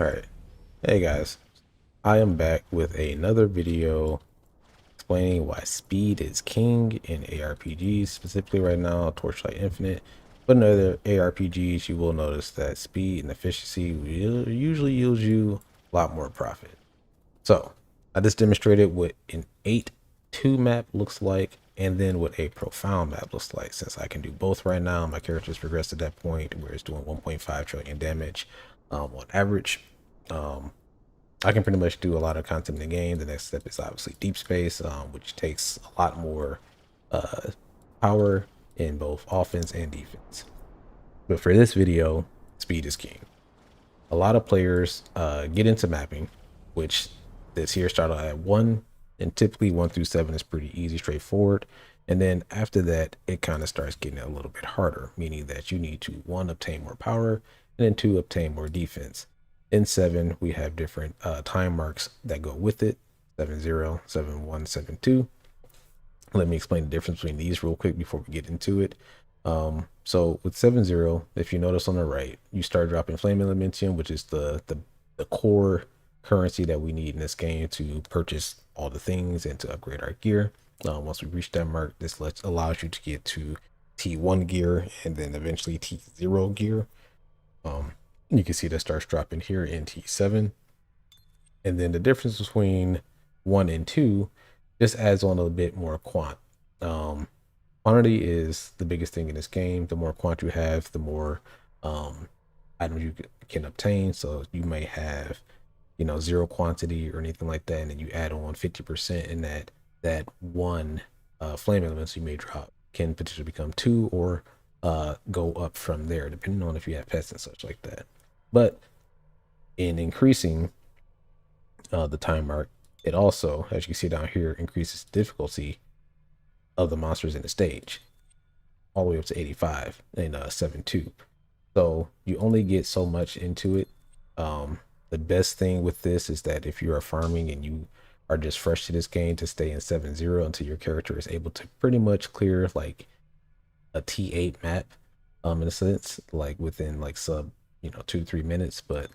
All right. Hey guys, I am back with another video explaining why speed is king in ARPGs, specifically right now, Torchlight Infinite. But in other ARPGs, you will notice that speed and efficiency will usually yields you a lot more profit. So I just demonstrated what an 8-2 map looks like and then what a profound map looks like. Since I can do both right now, my character's progressed to that point where it's doing 1.5 trillion damage on average. Um, I can pretty much do a lot of content in the game. The next step is obviously deep space, which takes a lot more uh, power in both offense and defense. But for this video, speed is king. A lot of players get into mapping, which this here started at 1, and typically 1 through 7 is pretty easy, straightforward. And then after that, it kind of starts getting a little bit harder, meaning that you need to 1, obtain more power, and then 2, obtain more defense. In 7, we have different time marks that go with it: 7-0, 7-1, 7-2. Let me explain the difference between these real quick before we get into it. So with 7-0, if you notice on the right, you start dropping flame elementium, which is the core currency that we need in this game to purchase all the things and to upgrade our gear. Once we reach that mark, this allows you to get to T1 gear and then eventually T0 gear. You can see that starts dropping here in T7. And then the difference between 1 and 2 just adds on a bit more quant. Quantity is the biggest thing in this game. The more quant you have, the more items you can obtain. So you may have, 0 quantity or anything like that, and then you add on 50%, and that one flame elements you may drop can potentially become 2 or go up from there, depending on if you have pets and such like that. But in increasing the time mark, it also, as you can see down here, increases difficulty of the monsters in the stage all the way up to 85 in 7-2. So you only get so much into it. The best thing with this is that if you are farming and you are just fresh to this game, to stay in 7-0 until your character is able to pretty much clear like a T8 map, in a sense, like within like sub 2 to 3 minutes. But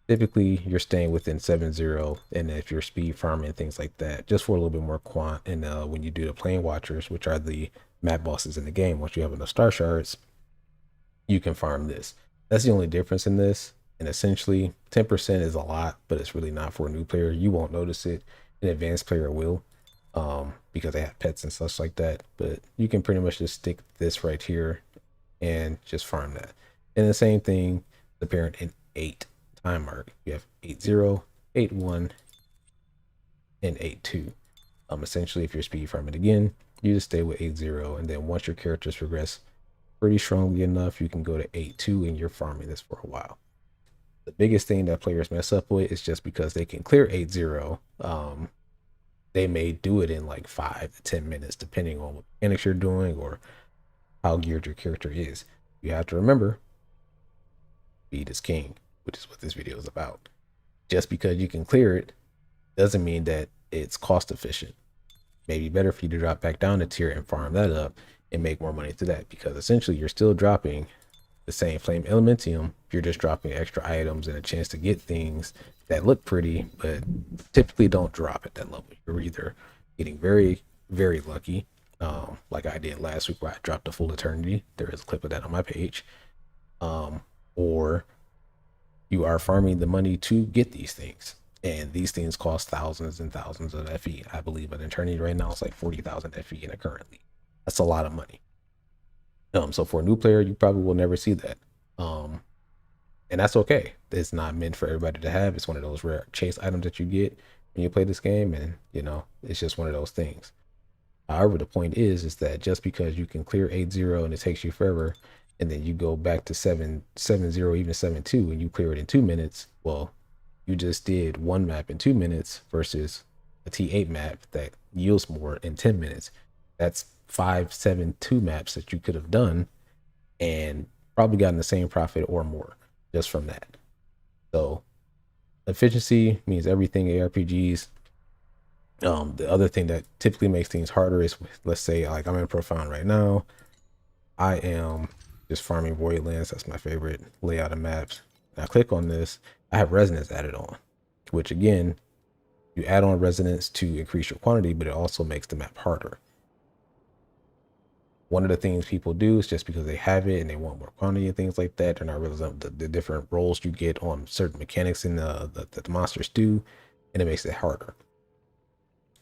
typically you're staying within 7-0, and if you're speed farming things like that, just for a little bit more quant. And when you do the plane watchers, which are the map bosses in the game, once you have enough star shards, you can farm this. That's the only difference in this. And essentially 10% is a lot, but it's really not for a new player. You won't notice it. An advanced player will, because they have pets and such like that. But you can pretty much just stick this right here and just farm that. And the same thing, the parent in 8 time mark. You have 8-0, 8-1, and 8-2. Essentially, if you're speed farming again, you just stay with 8-0, and then once your characters progress pretty strongly enough, you can go to 8-2, and you're farming this for a while. The biggest thing that players mess up with is just because they can clear 8-0, they may do it in like 5 to 10 minutes, depending on what mechanics you're doing or how geared your character is. You have to remember, speed is king, which is what this video is about. Just because you can clear it doesn't mean that it's cost efficient. Maybe better for you to drop back down a tier and farm that up and make more money to that, because essentially you're still dropping the same flame elementium. You're just dropping extra items and a chance to get things that look pretty but typically don't drop at that level. You're either getting very, very lucky, like I did last week where I dropped a full eternity. There is a clip of that on my page. Or you are farming the money to get these things, and these things cost thousands and thousands of FE. I believe an eternity right now is like 40,000 FE in a currently. That's a lot of money. So for a new player, you probably will never see that. And that's okay. It's not meant for everybody to have. It's one of those rare chase items that you get when you play this game, and it's just one of those things. However, the point is that just because you can clear 8-0 and it takes you forever, and then you go back to 7-0, even 7-2, and you clear it in 2 minutes, well, you just did one map in 2 minutes versus a T8 map that yields more in 10 minutes. That's 5-7-2 maps that you could have done and probably gotten the same profit or more just from that. So efficiency means everything ARPGs. The other thing that typically makes things harder is, let's say like I'm in Profound right now. I am just farming Voidlands. That's my favorite layout of maps. And I click on this, I have resonance added on, which again, you add on resonance to increase your quantity, but it also makes the map harder. One of the things people do is just because they have it and they want more quantity and things like that, they're not realizing the different roles you get on certain mechanics in the monsters do, and it makes it harder.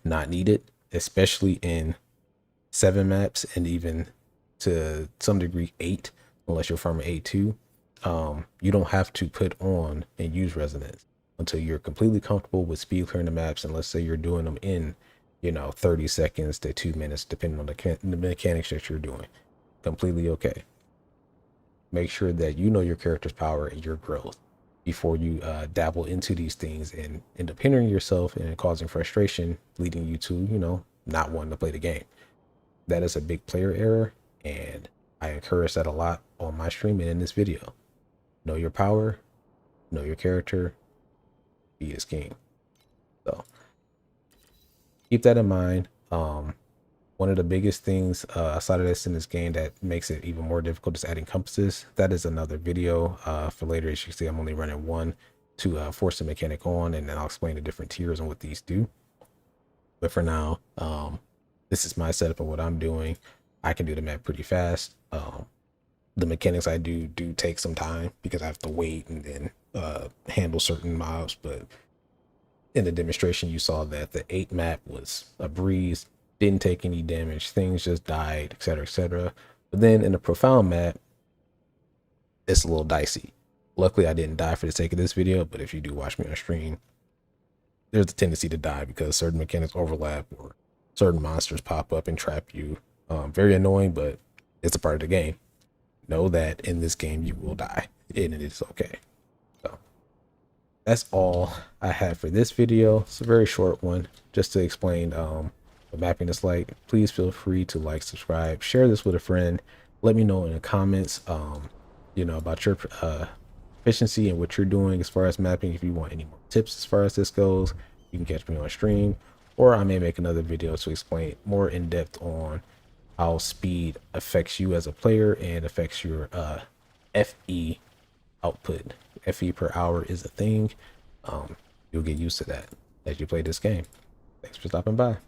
Not needed, especially in 7 maps and even to some degree 8, unless you're farming 8 too. You don't have to put on and use resonance until you're completely comfortable with speed clearing the maps. And let's say you're doing them in, 30 seconds to 2 minutes, depending on the mechanics that you're doing. Completely okay. Make sure that you know your character's power and your growth before you dabble into these things and end up hindering yourself and causing frustration, leading you to, not wanting to play the game. That is a big player error, and I encourage that a lot on my stream and in this video. Know your power, know your character, be his king. So keep that in mind. One of the biggest things aside of this in this game that makes it even more difficult is adding compasses. That is another video for later. As you can see, I'm only running one to force the mechanic on, and then I'll explain the different tiers and what these do. But for now, this is my setup of what I'm doing. I can do the map pretty fast. The mechanics I do take some time because I have to wait and then handle certain mobs. But in the demonstration, you saw that the 8 map was a breeze, didn't take any damage, things just died, etc., etc. But then in the profound map, it's a little dicey. Luckily, I didn't die for the sake of this video, but if you do watch me on stream, there's a tendency to die because certain mechanics overlap or certain monsters pop up and trap you. Very annoying, but it's a part of the game. Know that in this game you will die, and it is okay. So that's all I have for this video. It's a very short one just to explain what mapping is like. Please feel free to like, subscribe, share this with a friend. Let me know in the comments about your efficiency and what you're doing as far as mapping. If you want any more tips as far as this goes, you can catch me on stream, or I may make another video to explain more in depth on how speed affects you as a player and affects your FE output. FE per hour is a thing. You'll get used to that as you play this game. Thanks for stopping by.